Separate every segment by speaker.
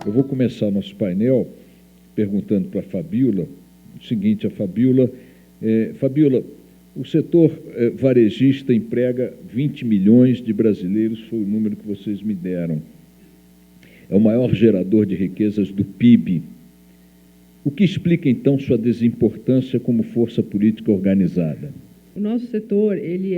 Speaker 1: Eu vou começar nosso painel perguntando para a Fabíola o seguinte: a Fabíola, o setor varejista emprega 20 milhões de brasileiros, foi o número que vocês me deram. É o maior gerador de riquezas do PIB. O que explica, então, sua desimportância como força política organizada?
Speaker 2: O nosso setor, ele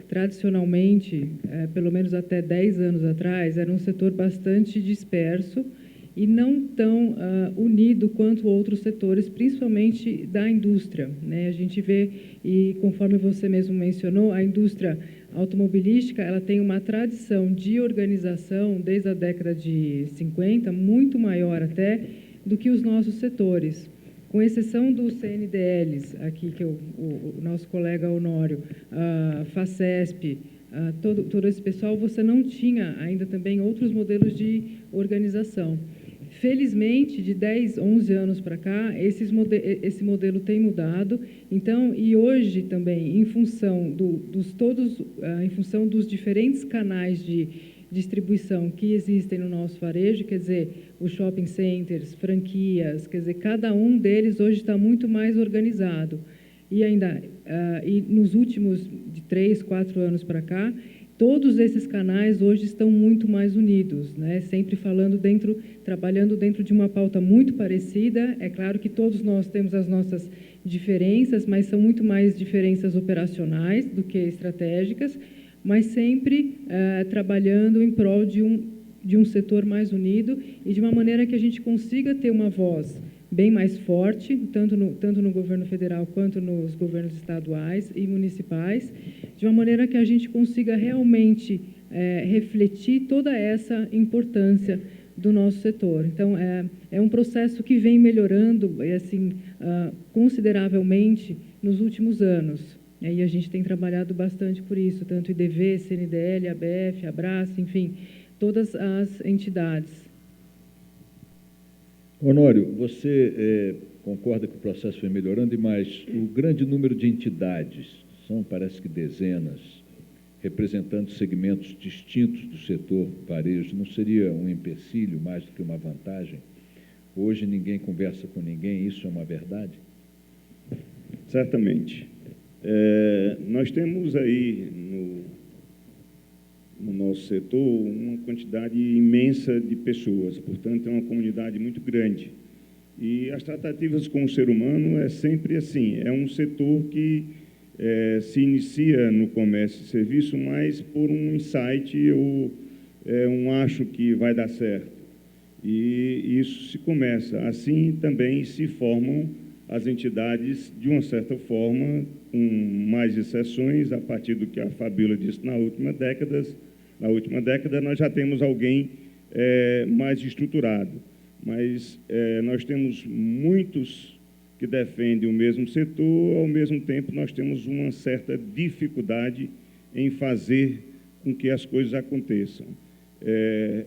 Speaker 2: tradicionalmente, pelo menos até 10 anos atrás, era um setor bastante disperso e não tão unido quanto outros setores, principalmente da indústria, né? A gente vê, e conforme você mesmo mencionou, a indústria automobilística, ela tem uma tradição de organização desde a década de 50, muito maior até do que os nossos setores. Com exceção dos CNDLs, aqui que o nosso colega Honório, FACESP, todo esse pessoal, você não tinha ainda também outros modelos de organização. Felizmente, de 10, 11 anos para cá, esse modelo tem mudado. Então, e hoje também, em função dos diferentes canais de distribuição que existem no nosso varejo, quer dizer, os shopping centers, franquias, quer dizer, cada um deles hoje está muito mais organizado. E ainda, e nos últimos de 3, 4 anos para cá, todos esses canais hoje estão muito mais unidos, né? Sempre trabalhando dentro de uma pauta muito parecida. É claro que todos nós temos as nossas diferenças, mas são muito mais diferenças operacionais do que estratégicas, mas sempre trabalhando em prol de um setor mais unido e de uma maneira que a gente consiga ter uma voz bem mais forte, tanto no governo federal quanto nos governos estaduais e municipais, de uma maneira que a gente consiga realmente refletir toda essa importância do nosso setor. Então, é um processo que vem melhorando assim, consideravelmente nos últimos anos. E a gente tem trabalhado bastante por isso, tanto IDV, CNDL, ABF, Abraço, enfim, todas as entidades.
Speaker 1: Honório, você concorda que o processo foi melhorando, e mais, o grande número de entidades, são, parece que dezenas, representando segmentos distintos do setor varejo, não seria um empecilho mais do que uma vantagem? Hoje ninguém conversa com ninguém, isso é uma verdade?
Speaker 3: Certamente. Nós temos aí no nosso setor uma quantidade imensa de pessoas, portanto, é uma comunidade muito grande. E as tratativas com o ser humano é sempre assim, é um setor que se inicia no comércio e serviço mais por um insight ou um acho que vai dar certo. E isso se começa. Assim também se formam as entidades, de uma certa forma, com mais exceções, a partir do que a Fabíola disse na última década, nós já temos alguém mais estruturado. Mas nós temos muitos que defendem o mesmo setor, ao mesmo tempo nós temos uma certa dificuldade em fazer com que as coisas aconteçam.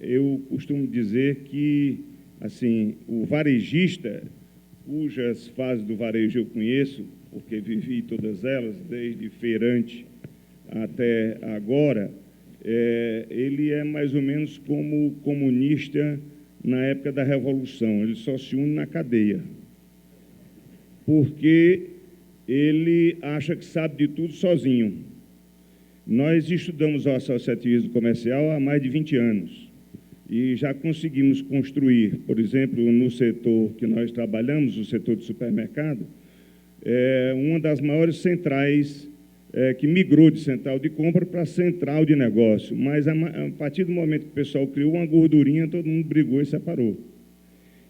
Speaker 3: Eu costumo dizer que, assim, o varejista, cujas fases do varejo eu conheço, porque vivi todas elas, desde feirante até agora, ele é mais ou menos como o comunista na época da Revolução, ele só se une na cadeia, porque ele acha que sabe de tudo sozinho. Nós estudamos o associativismo comercial há mais de 20 anos e já conseguimos construir, por exemplo, no setor que nós trabalhamos, o setor de supermercado, uma das maiores centrais que migrou de central de compra para central de negócio, mas a partir do momento que o pessoal criou uma gordurinha, todo mundo brigou e separou.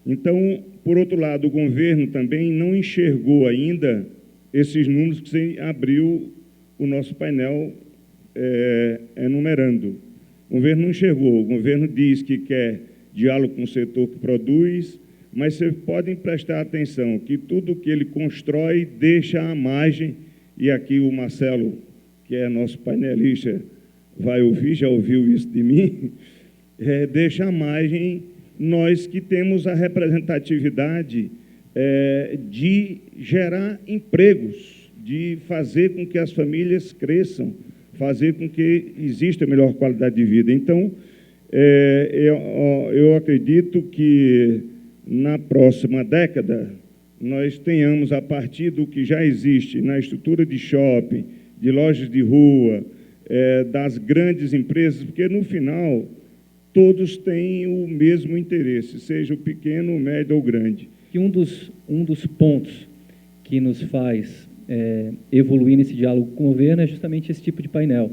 Speaker 3: Então, por outro lado, o governo também não enxergou ainda esses números que você abriu o nosso painel enumerando. O governo não enxergou, o governo diz que quer diálogo com o setor que produz, mas vocês podem prestar atenção que tudo que ele constrói deixa à margem, e aqui o Marcelo, que é nosso painelista, vai ouvir, já ouviu isso de mim, deixa à margem nós que temos a representatividade de gerar empregos, de fazer com que as famílias cresçam, fazer com que exista melhor qualidade de vida. Então, Eu acredito que na próxima década nós tenhamos, a partir do que já existe na estrutura de shopping, de lojas de rua, das grandes empresas, porque, no final, todos têm o mesmo interesse, seja o pequeno, o médio ou o grande.
Speaker 4: E um dos pontos que nos faz evoluir nesse diálogo com o governo é justamente esse tipo de painel,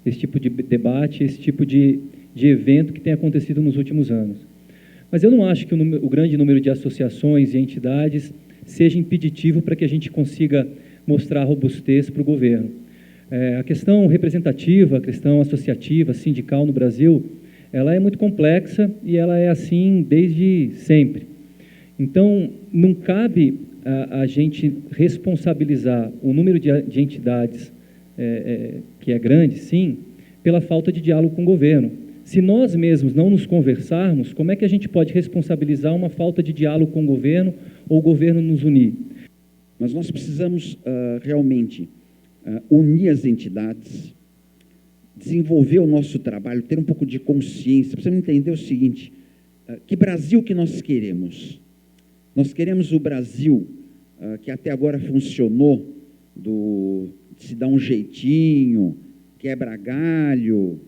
Speaker 4: esse tipo de debate, esse tipo de evento que tem acontecido nos últimos anos. Mas eu não acho que o grande número de associações e entidades seja impeditivo para que a gente consiga mostrar robustez para o governo. A questão representativa, a questão associativa, sindical no Brasil, ela é muito complexa e ela é assim desde sempre. Então, não cabe a gente responsabilizar o número de entidades, que é grande, sim, pela falta de diálogo com o governo. Se nós mesmos não nos conversarmos, como é que a gente pode responsabilizar uma falta de diálogo com o governo ou o governo nos unir?
Speaker 5: Mas nós precisamos realmente unir as entidades, desenvolver o nosso trabalho, ter um pouco de consciência. Precisamos entender o seguinte, que Brasil que nós queremos? Nós queremos o Brasil que até agora funcionou, de se dar um jeitinho, quebra galho,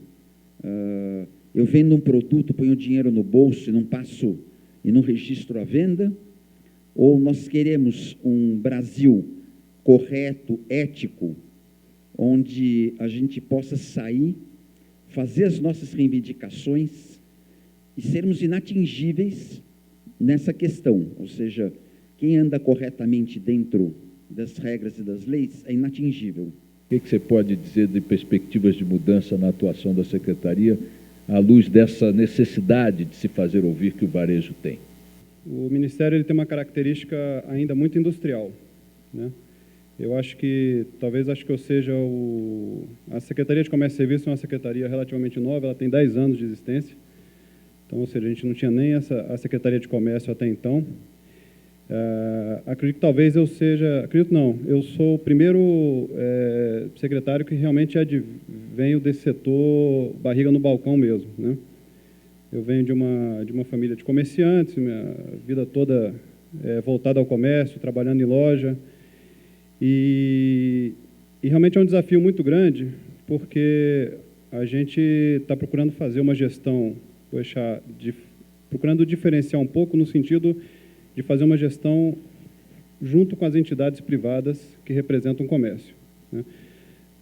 Speaker 5: eu vendo um produto, ponho o dinheiro no bolso e não passo e não registro a venda? Ou nós queremos um Brasil correto, ético, onde a gente possa sair, fazer as nossas reivindicações e sermos inatingíveis nessa questão, ou seja, quem anda corretamente dentro das regras e das leis é inatingível.
Speaker 1: O que você pode dizer de perspectivas de mudança na atuação da Secretaria à luz dessa necessidade de se fazer ouvir que o varejo tem?
Speaker 6: O Ministério ele tem uma característica ainda muito industrial, né? Eu acho que eu seja a Secretaria de Comércio e Serviços é uma secretaria relativamente nova, ela tem 10 anos de existência, então, ou seja, a gente não tinha nem a Secretaria de Comércio até então. Acredito que talvez eu sou o primeiro secretário que realmente venho desse setor barriga no balcão mesmo, né? Eu venho de uma família de comerciantes, minha vida toda voltada ao comércio, trabalhando em loja, e realmente é um desafio muito grande, porque a gente está procurando fazer uma gestão, procurando diferenciar um pouco no sentido de fazer uma gestão junto com as entidades privadas que representam o comércio, né?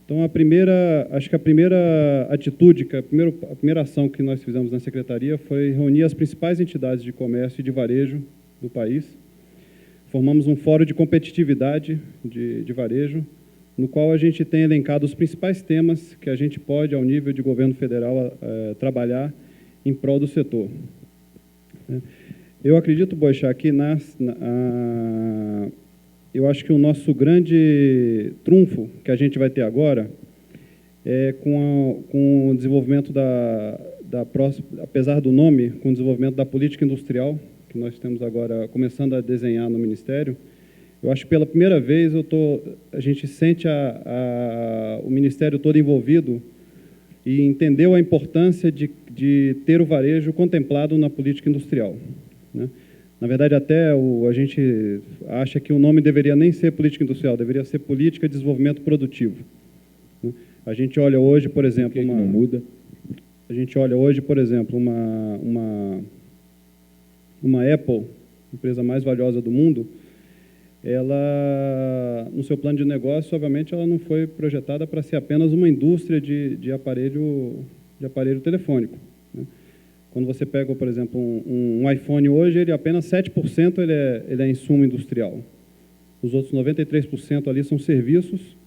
Speaker 6: Então, acho que a primeira atitude, a primeira ação que nós fizemos na Secretaria foi reunir as principais entidades de comércio e de varejo do país. Formamos um fórum de competitividade de varejo, no qual a gente tem elencado os principais temas que a gente pode, ao nível de governo federal, trabalhar em prol do setor. Eu acredito, Boixá, que eu acho que o nosso grande trunfo que a gente vai ter agora é com o desenvolvimento apesar do nome, com o desenvolvimento da política industrial, que nós temos agora começando a desenhar no Ministério. Eu acho que pela primeira vez a gente sente o Ministério todo envolvido e entendeu a importância de ter o varejo contemplado na política industrial, né? Na verdade, até a gente acha que o nome deveria nem ser política industrial, deveria ser política de desenvolvimento produtivo, né? A gente olha hoje, por exemplo,
Speaker 1: não muda?
Speaker 6: A gente olha hoje, por exemplo, uma Apple, empresa mais valiosa do mundo, ela, no seu plano de negócio, obviamente, ela não foi projetada para ser apenas uma indústria de aparelho telefônico, né? Quando você pega, por exemplo, um iPhone hoje, ele apenas 7% ele é insumo industrial. Os outros 93% ali são serviços,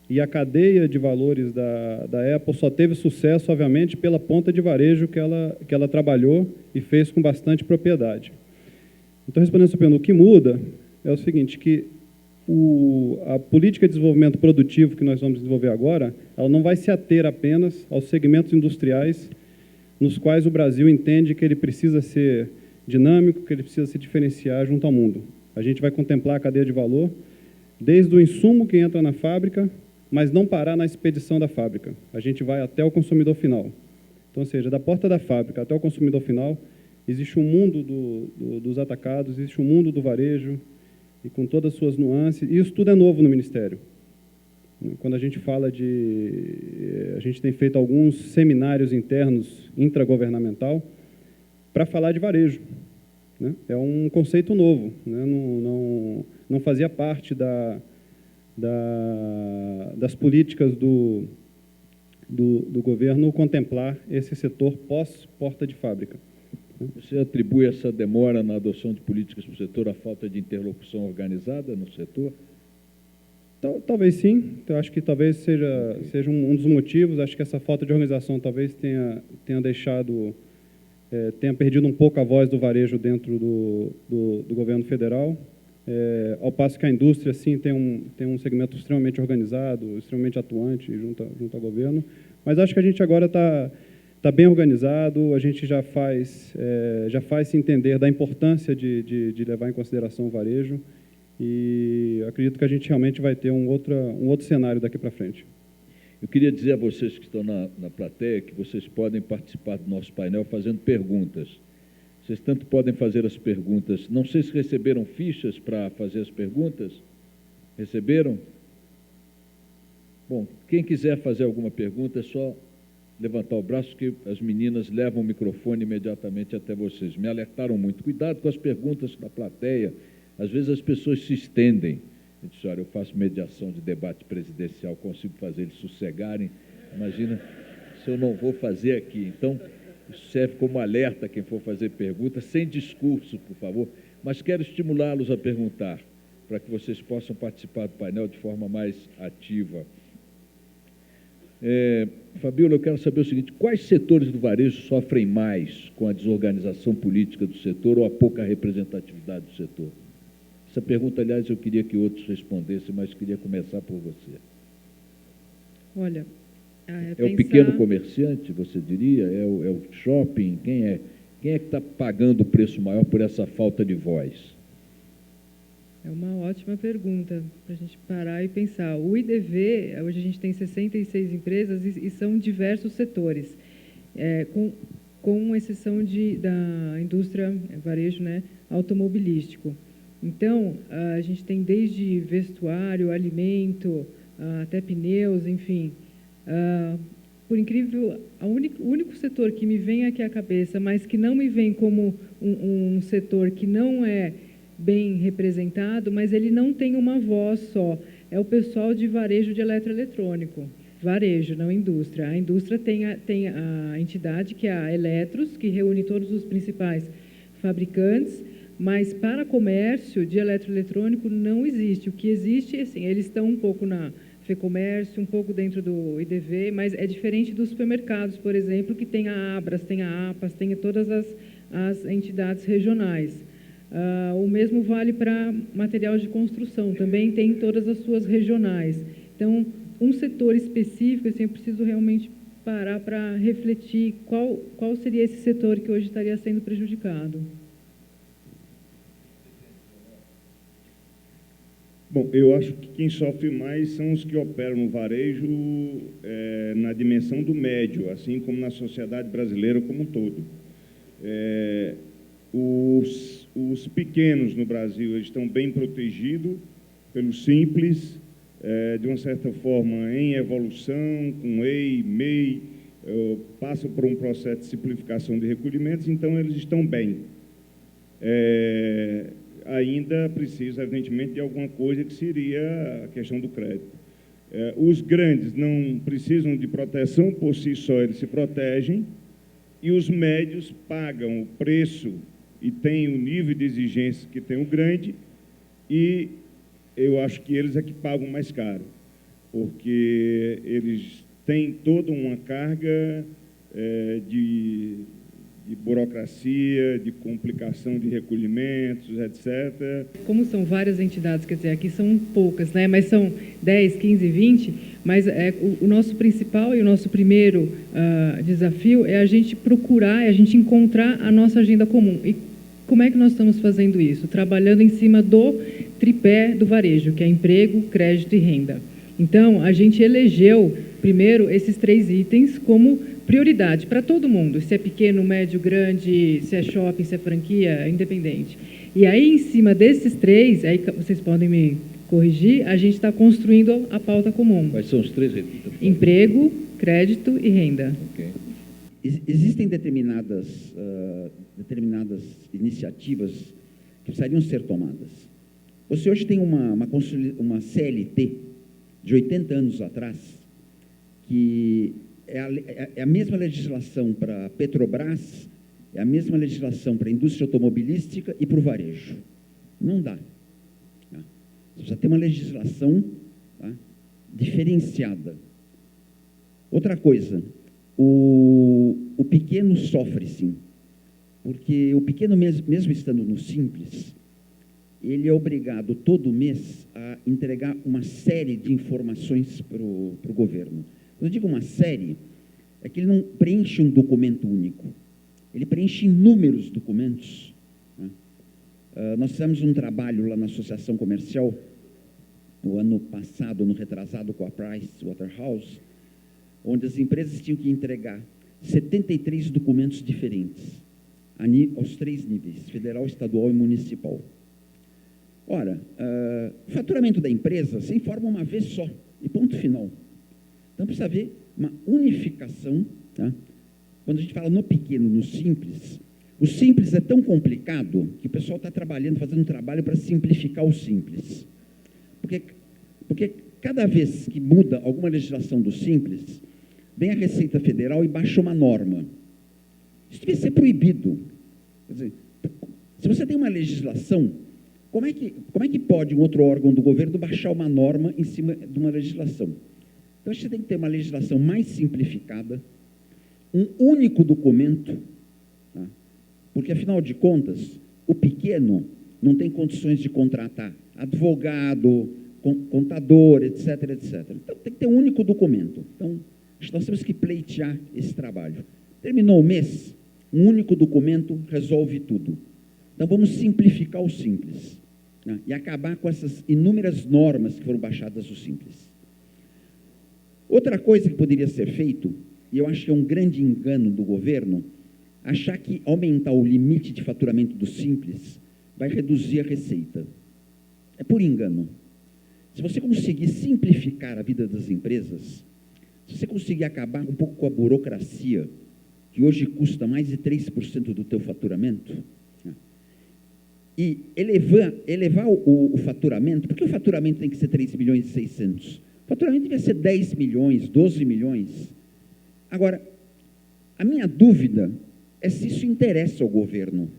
Speaker 6: e a cadeia de valores da Apple só teve sucesso, obviamente, pela ponta de varejo que ela trabalhou e fez com bastante propriedade. Então, respondendo a sua pergunta, o que muda é o seguinte, que a política de desenvolvimento produtivo que nós vamos desenvolver agora, ela não vai se ater apenas aos segmentos industriais nos quais o Brasil entende que ele precisa ser dinâmico, que ele precisa se diferenciar junto ao mundo. A gente vai contemplar a cadeia de valor, desde o insumo que entra na fábrica, mas não parar na expedição da fábrica. A gente vai até o consumidor final. Então, ou seja, da porta da fábrica até o consumidor final, existe um mundo dos atacados, existe um mundo do varejo, e com todas as suas nuances, e isso tudo é novo no Ministério. Quando a gente fala a gente tem feito alguns seminários internos intragovernamental para falar de varejo, né? É um conceito novo, né? Não fazia parte das políticas do governo contemplar esse setor pós-porta de fábrica.
Speaker 1: Você atribui essa demora na adoção de políticas para o setor à falta de interlocução organizada no setor?
Speaker 6: Talvez sim. Eu acho que talvez seja um dos motivos. Acho que essa falta de organização talvez tenha deixado, tenha perdido um pouco a voz do varejo dentro do governo federal. Ao passo que a indústria, sim, tem um segmento extremamente organizado, extremamente atuante junto ao governo. Mas acho que a gente agora está bem organizado, a gente já faz se entender da importância de levar em consideração o varejo, e acredito que a gente realmente vai ter um outro cenário daqui para frente.
Speaker 1: Eu queria dizer a vocês que estão na plateia que vocês podem participar do nosso painel fazendo perguntas. Vocês tanto podem fazer as perguntas. Não sei se receberam fichas para fazer as perguntas. Receberam? Bom, quem quiser fazer alguma pergunta é só levantar o braço que as meninas levam o microfone imediatamente até vocês. Me alertaram muito. Cuidado com as perguntas da plateia. Às vezes as pessoas se estendem. Eu disse, olha, eu faço mediação de debate presidencial, consigo fazer eles sossegarem. Imagina se eu não vou fazer aqui. Então, isso serve como alerta a quem for fazer perguntas, sem discurso, por favor. Mas quero estimulá-los a perguntar, para que vocês possam participar do painel de forma mais ativa. Fabíola, eu quero saber o seguinte, quais setores do varejo sofrem mais com a desorganização política do setor ou a pouca representatividade do setor? Essa pergunta, aliás, eu queria que outros respondessem, mas queria começar por você.
Speaker 2: Olha,
Speaker 1: é o pequeno comerciante, você diria? É o shopping? Quem é que está pagando o preço maior por essa falta de voz?
Speaker 2: É uma ótima pergunta para a gente parar e pensar. O IDV, hoje a gente tem 66 empresas e são diversos setores, com exceção da indústria, varejo, né, automobilístico. Então, a gente tem desde vestuário, alimento, até pneus, enfim. Por incrível, o único setor que me vem aqui à cabeça, mas que não me vem como um setor que não é bem representado, mas ele não tem uma voz só, é o pessoal de varejo de eletroeletrônico. Varejo, não indústria. A indústria tem a entidade, que é a Eletros, que reúne todos os principais fabricantes, mas para comércio de eletroeletrônico não existe. O que existe, assim, eles estão um pouco na FEComércio, um pouco dentro do IDV, mas é diferente dos supermercados, por exemplo, que tem a Abras, tem a APAS, tem todas as entidades regionais. O mesmo vale para material de construção, também tem todas as suas regionais. Então, um setor específico, assim, eu preciso realmente parar para refletir qual seria esse setor que hoje estaria sendo prejudicado.
Speaker 3: Bom, eu acho que quem sofre mais são os que operam no varejo na dimensão do médio, assim como na sociedade brasileira como um todo. Os pequenos no Brasil estão bem protegidos pelo Simples, de uma certa forma em evolução, com EI, MEI, passam por um processo de simplificação de recolhimentos, então eles estão bem. Ainda precisa, evidentemente, de alguma coisa que seria a questão do crédito. Os grandes não precisam de proteção, por si só eles se protegem, e os médios pagam o preço e têm o nível de exigência que tem o grande, e eu acho que eles é que pagam mais caro, porque eles têm toda uma carga de burocracia, de complicação de recolhimentos, etc.
Speaker 2: Como são várias entidades, quer dizer, aqui são poucas, né? Mas são 10, 15, 20, mas o nosso principal e o nosso primeiro desafio é a gente procurar, é a gente encontrar a nossa agenda comum. E como é que nós estamos fazendo isso? Trabalhando em cima do tripé do varejo, que é emprego, crédito e renda. Então, a gente elegeu, primeiro, esses 3 itens como prioridade para todo mundo, se é pequeno, médio, grande, se é shopping, se é franquia, independente. E aí, em cima desses 3, aí vocês podem me corrigir, a gente está construindo a pauta comum.
Speaker 1: Quais são os 3? Repita.
Speaker 2: Emprego, crédito e renda.
Speaker 1: Okay.
Speaker 5: Existem determinadas iniciativas que precisariam ser tomadas. Você hoje tem uma CLT de 80 anos atrás, que é a mesma legislação para a Petrobras, é a mesma legislação para a indústria automobilística e para o varejo. Não dá. Tá? Você precisa ter uma legislação, tá, diferenciada. Outra coisa, o pequeno sofre, sim, porque o pequeno, mesmo estando no Simples, ele é obrigado todo mês a entregar uma série de informações para o governo. Quando eu digo uma série, é que ele não preenche um documento único, ele preenche inúmeros documentos. Né? Nós fizemos um trabalho lá na Associação Comercial, no ano passado, no retrasado, com a Price Waterhouse, onde as empresas tinham que entregar 73 documentos diferentes, aos 3 níveis, federal, estadual e municipal. Ora, o faturamento da empresa se informa uma vez só, e ponto final. Então, precisa haver uma unificação. Tá? Quando a gente fala no pequeno, no simples, o simples é tão complicado que o pessoal está trabalhando, fazendo um trabalho para simplificar o simples. Porque cada vez que muda alguma legislação do simples, vem a Receita Federal e baixa uma norma. Isso devia ser proibido. Quer dizer, se você tem uma legislação, como é que pode um outro órgão do governo baixar uma norma em cima de uma legislação? Então, você tem que ter uma legislação mais simplificada, um único documento, tá? Porque, afinal de contas, o pequeno não tem condições de contratar advogado, contador, etc., etc. Então, tem que ter um único documento. Então, nós temos que pleitear esse trabalho. Terminou o mês, um único documento resolve tudo. Então, vamos simplificar o simples, né? E acabar com essas inúmeras normas que foram baixadas do simples. Outra coisa que poderia ser feito, e eu acho que é um grande engano do governo, achar que aumentar o limite de faturamento do simples vai reduzir a receita. É por engano. Se você conseguir simplificar a vida das empresas, se você conseguir acabar um pouco com a burocracia, que hoje custa mais de 3% do teu faturamento, né? E elevar o faturamento, porque o faturamento tem que ser 3 milhões e 600? O faturamento devia ser 10 milhões, 12 milhões. Agora, a minha dúvida é se isso interessa ao governo.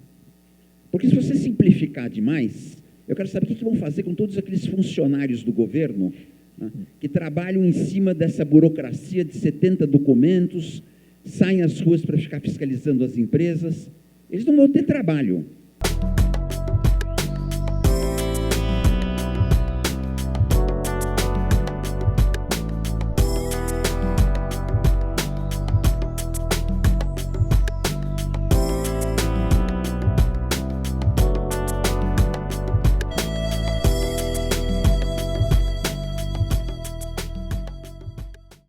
Speaker 5: Porque se você simplificar demais, eu quero saber o que vão fazer com todos aqueles funcionários do governo, né, que trabalham em cima dessa burocracia de 70 documentos, saem às ruas para ficar fiscalizando as empresas. Eles não vão ter trabalho.